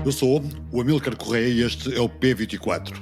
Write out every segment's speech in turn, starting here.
Eu sou o Amílcar Correia e este é o P24.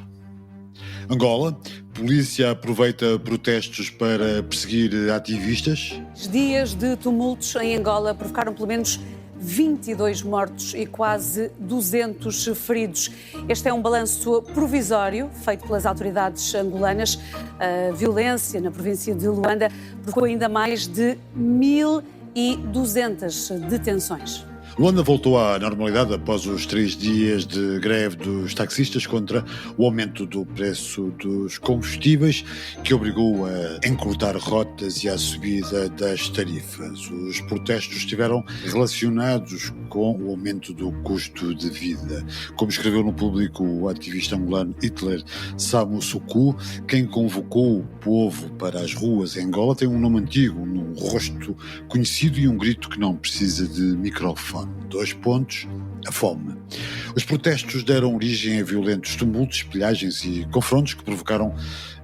Angola, polícia aproveita protestos para perseguir ativistas. Os dias de tumultos em Angola provocaram pelo menos 22 mortos e quase 200 feridos. Este é um balanço provisório feito pelas autoridades angolanas. A violência na província de Luanda provocou ainda mais de 1.200 detenções. Luanda voltou à normalidade após os 3 dias de greve dos taxistas contra o aumento do preço dos combustíveis, que obrigou a encurtar rotas e a subida das tarifas. Os protestos estiveram relacionados com o aumento do custo de vida. Como escreveu no Público o ativista angolano Hitler Samu Suku, quem convocou o povo para as ruas em Angola tem um nome antigo, um rosto conhecido e um grito que não precisa de microfone. 2 pontos, a fome. Os protestos deram origem a violentos tumultos, pilhagens e confrontos que provocaram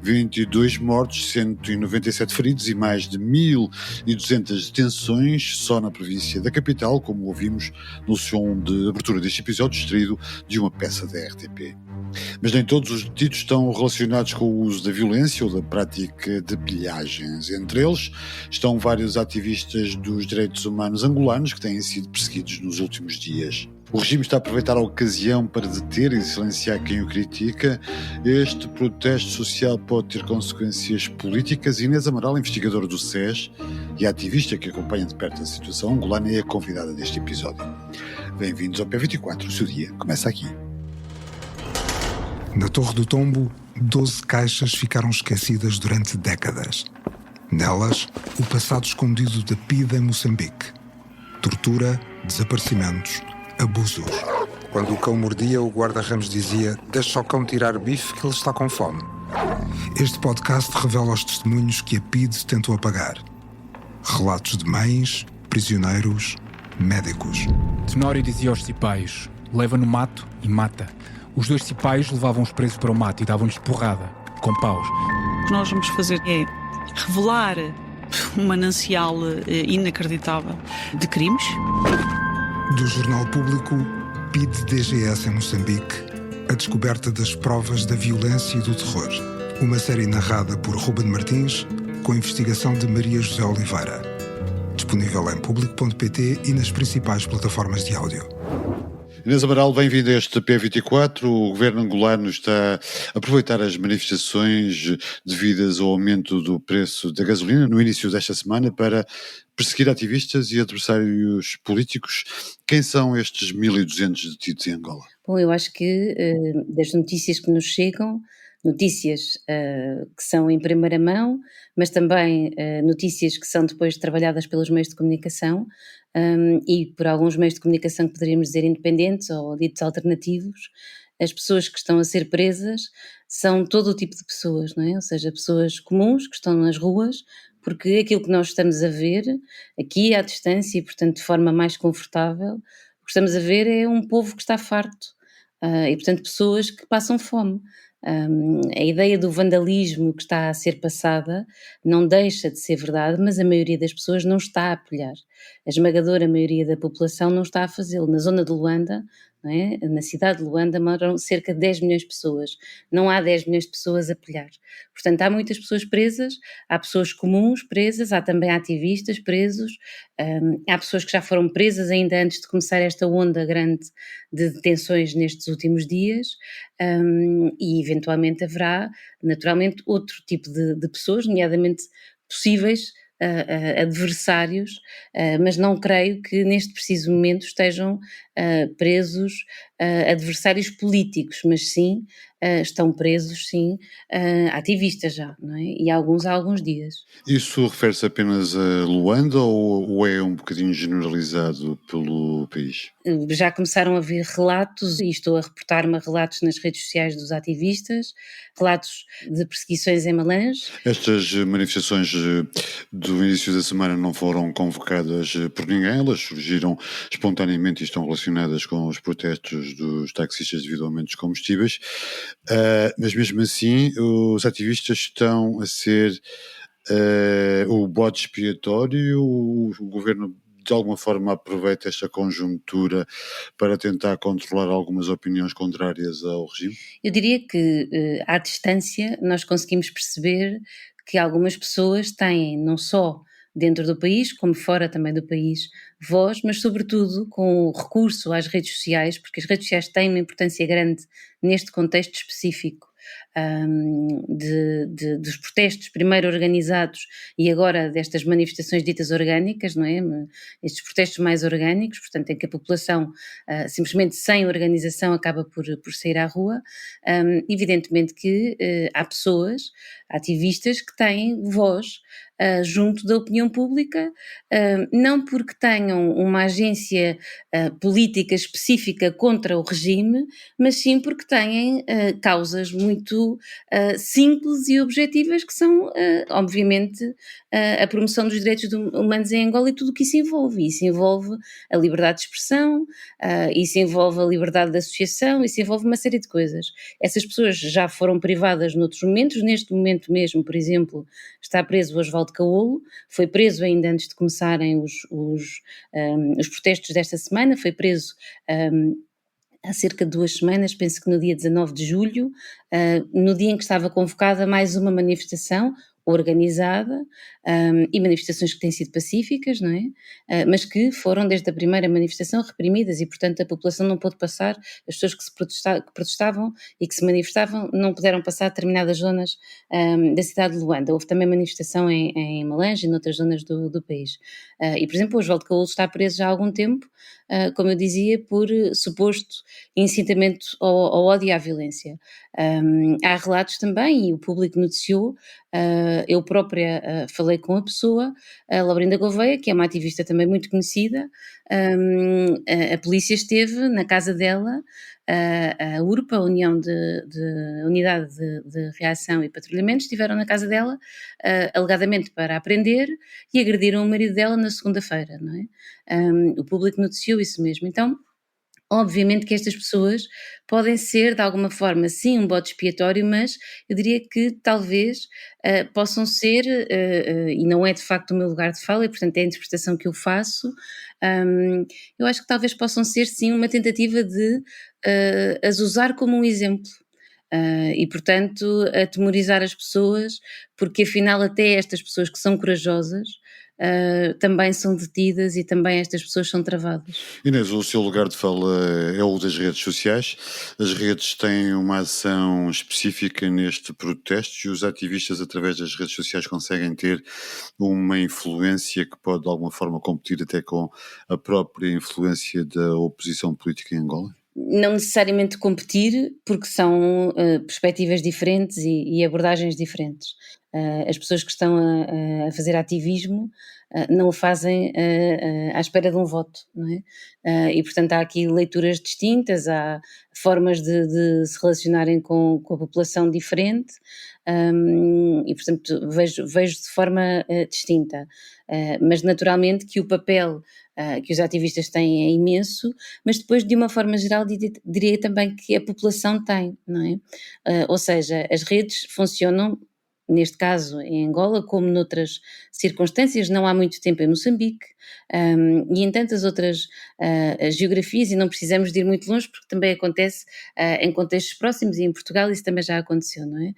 22 mortos, 197 feridos e mais de 1.200 detenções só na província da capital, como ouvimos no som de abertura deste episódio, extraído de uma peça da RTP. Mas nem todos os detidos estão relacionados com o uso da violência ou da prática de pilhagens. Entre eles estão vários ativistas dos direitos humanos angolanos que têm sido perseguidos nos últimos dias. O regime está a aproveitar a ocasião para deter e silenciar quem o critica. Este protesto social pode ter consequências políticas. Inês Amaral, investigadora do SES e ativista que acompanha de perto a situação angolana, é a convidada deste episódio. Bem-vindos ao P24, o seu dia começa aqui. Na Torre do Tombo, 12 caixas ficaram esquecidas durante décadas. Nelas, o passado escondido da PIDE em Moçambique. Tortura, desaparecimentos, abusos. Quando o cão mordia, o guarda-ramos dizia: "Deixa o cão tirar bife que ele está com fome." Este podcast revela os testemunhos que a PIDE tentou apagar. Relatos de mães, prisioneiros, médicos. Tenório dizia aos cipaios: "Leva no mato e mata." Os 2 cipaios levavam os presos para o mato e davam-lhes porrada, com paus. O que nós vamos fazer é revelar um manancial inacreditável de crimes. Do Jornal Público, PIDE-DGS em Moçambique, a descoberta das provas da violência e do terror. Uma série narrada por Ruben Martins, com investigação de Maria José Oliveira. Disponível em público.pt e nas principais plataformas de áudio. Inês Amaral, bem-vindo a este P24. O governo angolano está a aproveitar as manifestações devidas ao aumento do preço da gasolina no início desta semana para perseguir ativistas e adversários políticos. Quem são estes 1.200 detidos em Angola? Bom, eu acho que das notícias que nos chegam, notícias que são em primeira mão, mas também notícias que são depois trabalhadas pelos meios de comunicação e por alguns meios de comunicação que poderíamos dizer independentes ou ditos alternativos. As pessoas que estão a ser presas são todo o tipo de pessoas, não é? Ou seja, pessoas comuns que estão nas ruas, porque aquilo que nós estamos a ver aqui à distância e, portanto, de forma mais confortável, o que estamos a ver é um povo que está farto e, portanto, pessoas que passam fome. A ideia do vandalismo que está a ser passada não deixa de ser verdade, mas a maioria das pessoas não está a apoiar. A esmagadora maioria da população não está a fazê-lo. Na zona de Luanda, não é? Na cidade de Luanda, moram cerca de 10 milhões de pessoas. Não há 10 milhões de pessoas a apoiar. Portanto, há muitas pessoas presas, há pessoas comuns presas, há também ativistas presos, há pessoas que já foram presas ainda antes de começar esta onda grande de detenções nestes últimos dias, e eventualmente haverá, naturalmente, outro tipo de pessoas, nomeadamente possíveis adversários, mas não creio que neste preciso momento estejam presos adversários políticos, mas sim estão presos, sim, ativistas já, não é? E alguns há alguns dias. Isso refere-se apenas a Luanda ou é um bocadinho generalizado pelo país? Já começaram a haver relatos, e estou a reportar-me a relatos nas redes sociais dos ativistas, relatos de perseguições em Malange. Estas manifestações do início da semana não foram convocadas por ninguém, elas surgiram espontaneamente e estão relacionadas com os protestos dos taxistas devido ao aumento dos combustíveis, mas mesmo assim os ativistas estão a ser o bode expiatório. O governo de alguma forma aproveita esta conjuntura para tentar controlar algumas opiniões contrárias ao regime? Eu diria que, à distância, nós conseguimos perceber que algumas pessoas têm, não só dentro do país, como fora também do país, voz, mas sobretudo com o recurso às redes sociais, porque as redes sociais têm uma importância grande neste contexto específico, dos protestos, primeiro organizados e agora destas manifestações ditas orgânicas, não é? Estes protestos mais orgânicos, portanto, em que a população simplesmente sem organização acaba por sair à rua. Evidentemente que há pessoas, ativistas, que têm voz junto da opinião pública, não porque tenham uma agência política específica contra o regime, mas sim porque têm causas muito simples e objetivas, que são, obviamente, a promoção dos direitos humanos em Angola e tudo o que isso envolve. Isso envolve a liberdade de expressão, isso envolve a liberdade de associação, isso envolve uma série de coisas. Essas pessoas já foram privadas noutros momentos, neste momento mesmo, por exemplo, está preso o Osvaldo Caolo, foi preso ainda antes de começarem os protestos desta semana, foi preso há cerca de 2 semanas, penso que no dia 19 de julho, no dia em que estava convocada mais uma manifestação organizada, e manifestações que têm sido pacíficas, não é? Mas que foram desde a primeira manifestação reprimidas e, portanto, a população não pôde passar, as pessoas que protestavam e que se manifestavam não puderam passar determinadas zonas da cidade de Luanda. Houve também manifestação em Malange e noutras zonas do país. E, por exemplo, o Osvaldo Caolo está preso já há algum tempo, como eu dizia, por suposto incitamento ao ódio e à violência. Há relatos também, e o público noticiou, eu própria falei com a pessoa, a Laurinda Gouveia, que é uma ativista também muito conhecida. A polícia esteve na casa dela, a URPA, a União de Unidade de Reação e Patrulhamento, estiveram na casa dela, alegadamente para aprender, e agrediram o marido dela na segunda-feira, não é? O público noticiou isso mesmo. Então, obviamente que estas pessoas podem ser, de alguma forma, sim, um bode expiatório, mas eu diria que talvez possam ser, e não é de facto o meu lugar de fala, e portanto é a interpretação que eu faço, eu acho que talvez possam ser, sim, uma tentativa de as usar como um exemplo. E portanto atemorizar as pessoas, porque afinal até estas pessoas que são corajosas também são detidas e também estas pessoas são travadas. Inês, o seu lugar de fala é o das redes sociais. As redes têm uma ação específica neste protesto e os ativistas, através das redes sociais, conseguem ter uma influência que pode, de alguma forma, competir até com a própria influência da oposição política em Angola? Não necessariamente competir, porque são perspectivas diferentes e abordagens diferentes. As pessoas que estão a fazer ativismo não o fazem à espera de um voto, não é? E portanto há aqui leituras distintas, há formas de se relacionarem com a população diferente, e portanto vejo de forma distinta. Mas naturalmente que o papel que os ativistas têm é imenso, mas depois, de uma forma geral, diria também que a população tem, não é? Ou seja, as redes funcionam, neste caso em Angola, como noutras circunstâncias, não há muito tempo em Moçambique, e em tantas outras geografias, e não precisamos de ir muito longe, porque também acontece em contextos próximos, e em Portugal isso também já aconteceu, não é?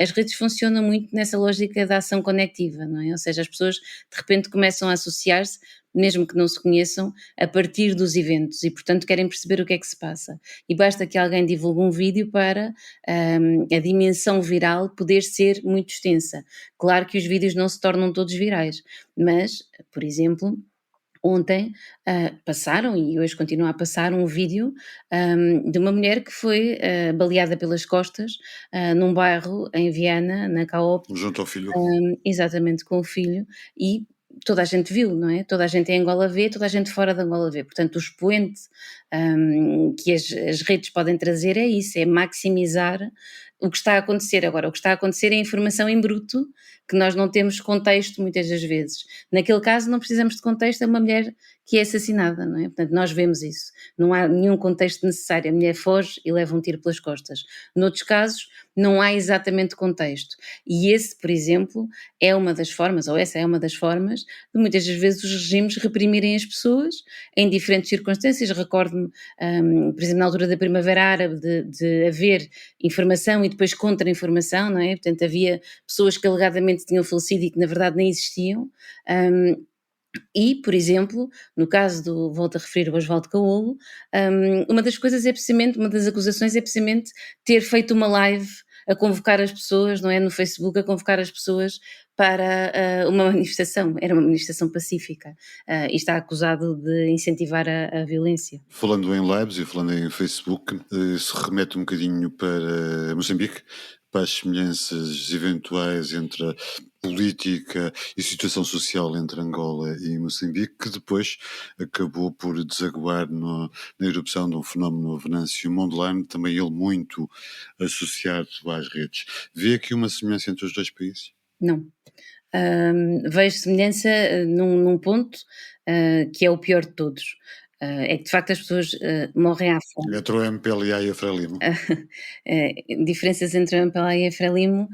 As redes funcionam muito nessa lógica da ação conectiva, não é? Ou seja, as pessoas de repente começam a associar-se, mesmo que não se conheçam, a partir dos eventos, e portanto querem perceber o que é que se passa. E basta que alguém divulgue um vídeo para a dimensão viral poder ser muito extensa. Claro que os vídeos não se tornam todos virais, mas, por exemplo, ontem passaram, e hoje continua a passar, um vídeo de uma mulher que foi baleada pelas costas num bairro em Viana, na Caop, Junto ao filho. exatamente, com o filho, e toda a gente viu, não é? Toda a gente em Angola vê, toda a gente fora de Angola vê. Portanto, o expoente que as redes podem trazer é isso, é maximizar o que está a acontecer. Agora, o que está a acontecer é informação em bruto, que nós não temos contexto muitas das vezes. Naquele caso não precisamos de contexto, é uma mulher que é assassinada, não é? Portanto, nós vemos isso. Não há nenhum contexto necessário. A mulher foge e leva um tiro pelas costas. Noutros casos, não há exatamente contexto. E esse, por exemplo, é uma das formas, ou essa é uma das formas, de muitas das vezes os regimes reprimirem as pessoas em diferentes circunstâncias. Recordo-me, por exemplo, na altura da Primavera Árabe, de haver informação e depois contra-informação, não é? Portanto, havia pessoas que alegadamente tinham falecido e que na verdade nem existiam. Um, e, por exemplo, no caso do, volto a referir o Osvaldo Caolo, uma das coisas é precisamente, uma das acusações é precisamente ter feito uma live a convocar as pessoas, não é, no Facebook, a convocar as pessoas para uma manifestação, era uma manifestação pacífica, e está acusado de incentivar a violência. Falando em lives e falando em Facebook, se remete um bocadinho para Moçambique, para as semelhanças eventuais entre a política e situação social entre Angola e Moçambique, que depois acabou por desaguar na erupção de um fenómeno Venâncio Mondlane, também ele muito associado às redes. Vê aqui uma semelhança entre os dois países? Não. Vejo semelhança num ponto que é o pior de todos. É que de facto as pessoas morrem à fome. Entre o MPLA e a Frelimo. Diferenças entre o MPLA e a Frelimo,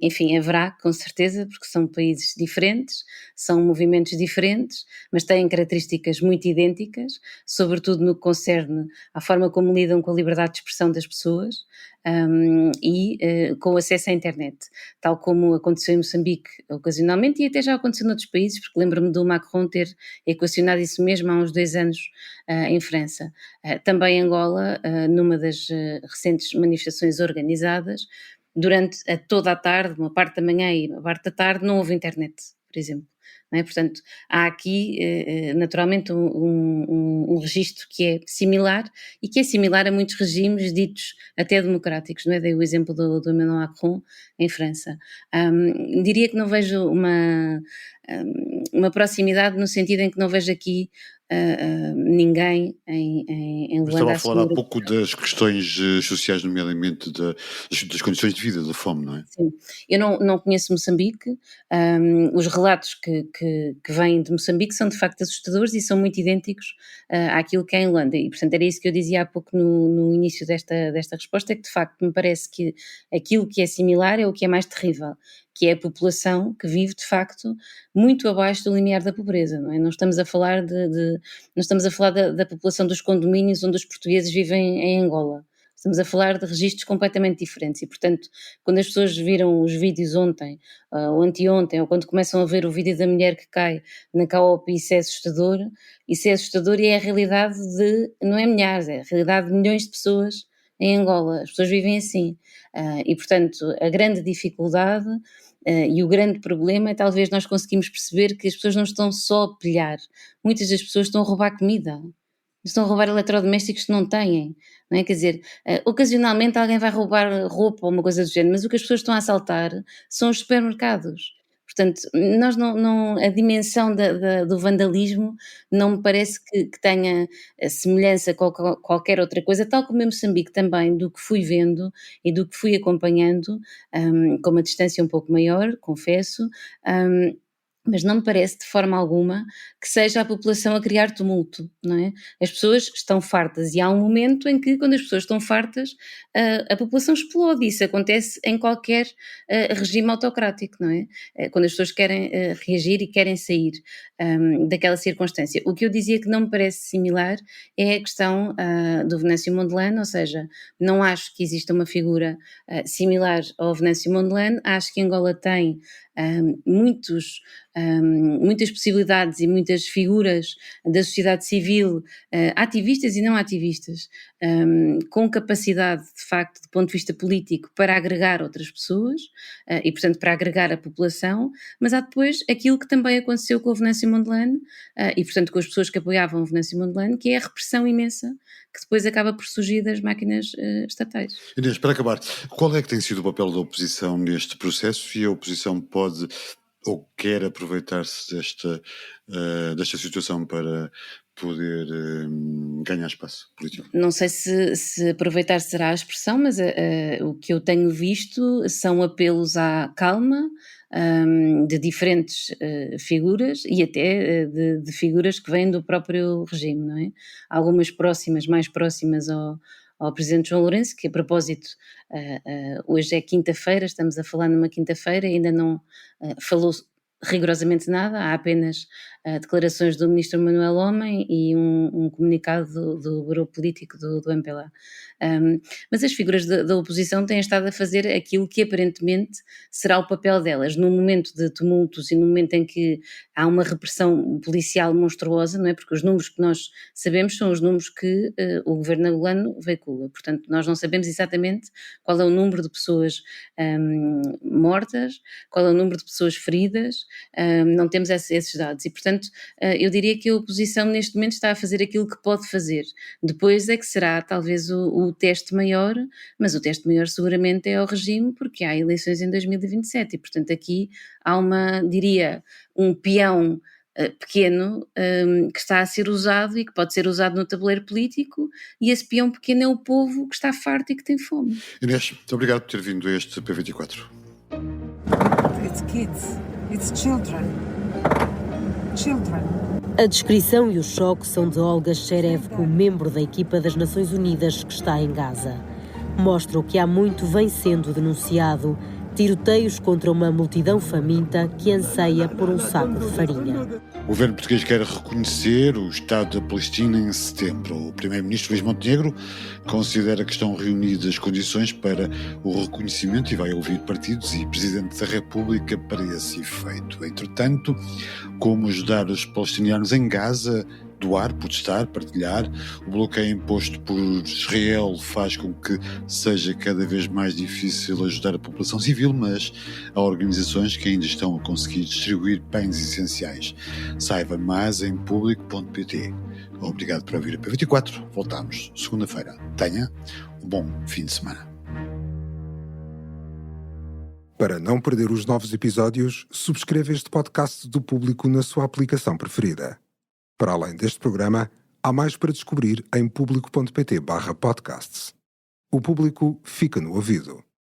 enfim, haverá com certeza, porque são países diferentes, são movimentos diferentes, mas têm características muito idênticas, sobretudo no que concerne à forma como lidam com a liberdade de expressão das pessoas, e com o acesso à internet, tal como aconteceu em Moçambique ocasionalmente e até já aconteceu noutros países, porque lembro-me do Macron ter equacionado isso mesmo há uns 2 anos em França. Também em Angola, numa das recentes manifestações organizadas, durante toda a tarde, uma parte da manhã e uma parte da tarde, não houve internet, por exemplo. Não é? Portanto, há aqui naturalmente um registro que é similar e que é similar a muitos regimes ditos até democráticos, não é? Dei o exemplo do Emmanuel Macron em França. Diria que não vejo uma proximidade no sentido em que não vejo aqui ninguém em Mas estava Luanda a a falar há assumir. pouco das questões sociais, nomeadamente das condições de vida, da fome, não é? Sim, eu não conheço Moçambique, os relatos que vêm de Moçambique são de facto assustadores e são muito idênticos, àquilo que é em Luanda e portanto era isso que eu dizia há pouco no início desta resposta, é que de facto me parece que aquilo que é similar é o que é mais terrível, que é a população que vive de facto muito abaixo do limiar da pobreza, não é? Não estamos a falar não estamos a falar da população dos condomínios onde os portugueses vivem em Angola. Estamos a falar de registros completamente diferentes e, portanto, quando as pessoas viram os vídeos ontem, ou anteontem, ou quando começam a ver o vídeo da mulher que cai na CAOP, isso é assustador e é a realidade não é milhares, é a realidade de milhões de pessoas em Angola. As pessoas vivem assim. E, portanto, a grande dificuldade e o grande problema é talvez nós conseguimos perceber que as pessoas não estão só a pilhar, muitas das pessoas estão a roubar comida. Estão a roubar eletrodomésticos que não têm, não é? Quer dizer, ocasionalmente alguém vai roubar roupa ou uma coisa do género, mas o que as pessoas estão a assaltar são os supermercados. Portanto, nós a dimensão do vandalismo não me parece que tenha semelhança com qualquer outra coisa, tal como em Moçambique também, do que fui vendo e do que fui acompanhando, com uma distância um pouco maior, confesso, mas não me parece de forma alguma que seja a população a criar tumulto, não é? As pessoas estão fartas e há um momento em que, quando as pessoas estão fartas, a população explode. Isso acontece em qualquer regime autocrático, não é? Quando as pessoas querem reagir e querem sair daquela circunstância. O que eu dizia que não me parece similar é a questão do Venâncio Mondlane, ou seja, não acho que exista uma figura similar ao Venâncio Mondlane, acho que Angola tem muitas possibilidades e muitas figuras da sociedade civil, ativistas e não ativistas, com capacidade, de facto, do ponto de vista político, para agregar outras pessoas e, portanto, para agregar a população, mas há depois aquilo que também aconteceu com o Venâncio Mondlane e, portanto, com as pessoas que apoiavam o Venâncio Mondlane, que é a repressão imensa que depois acaba por surgir das máquinas estatais. Inês, para acabar, qual é que tem sido o papel da oposição neste processo e a oposição pode ou quer aproveitar-se desta situação para poder ganhar espaço político? Não sei se aproveitar será a expressão, mas o que eu tenho visto são apelos à calma, de diferentes figuras e até de figuras que vêm do próprio regime, não é? Algumas mais próximas ao Presidente João Lourenço, que a propósito, hoje é quinta-feira, estamos a falar numa quinta-feira, ainda não falou rigorosamente nada, há apenas declarações do Ministro Manuel Homem e um comunicado do Bureau Político do MPLA. Mas as figuras da oposição têm estado a fazer aquilo que aparentemente será o papel delas, num momento de tumultos e no momento em que há uma repressão policial monstruosa, não é? Porque os números que nós sabemos são os números que o governo angolano veicula, portanto nós não sabemos exatamente qual é o número de pessoas mortas, qual é o número de pessoas feridas, não temos esses dados e, portanto, eu diria que a oposição neste momento está a fazer aquilo que pode fazer. Depois é que será talvez o teste maior, mas o teste maior seguramente é ao regime, porque há eleições em 2027 e, portanto, aqui há um peão pequeno que está a ser usado e que pode ser usado no tabuleiro político, e esse peão pequeno é o povo que está farto e que tem fome. Inês, muito obrigado por ter vindo a este P24. It's kids. It's children. Children. A descrição e o choque são de Olga Sherevko, membro da equipa das Nações Unidas que está em Gaza. Mostra o que há muito vem sendo denunciado: tiroteios contra uma multidão faminta que anseia por um saco de farinha. O governo português quer reconhecer o Estado da Palestina em setembro. O primeiro-ministro Luís Montenegro considera que estão reunidas as condições para o reconhecimento e vai ouvir partidos e Presidente da República para esse efeito. Entretanto, como ajudar os palestinianos em Gaza? Doar, protestar, partilhar. O bloqueio imposto por Israel faz com que seja cada vez mais difícil ajudar a população civil, mas há organizações que ainda estão a conseguir distribuir bens essenciais. Saiba mais em público.pt. Obrigado por ouvir a P24. Voltamos segunda-feira. Tenha um bom fim de semana. Para não perder os novos episódios, subscreva este podcast do Público na sua aplicação preferida. Para além deste programa, há mais para descobrir em público.pt/podcasts. O Público fica no ouvido.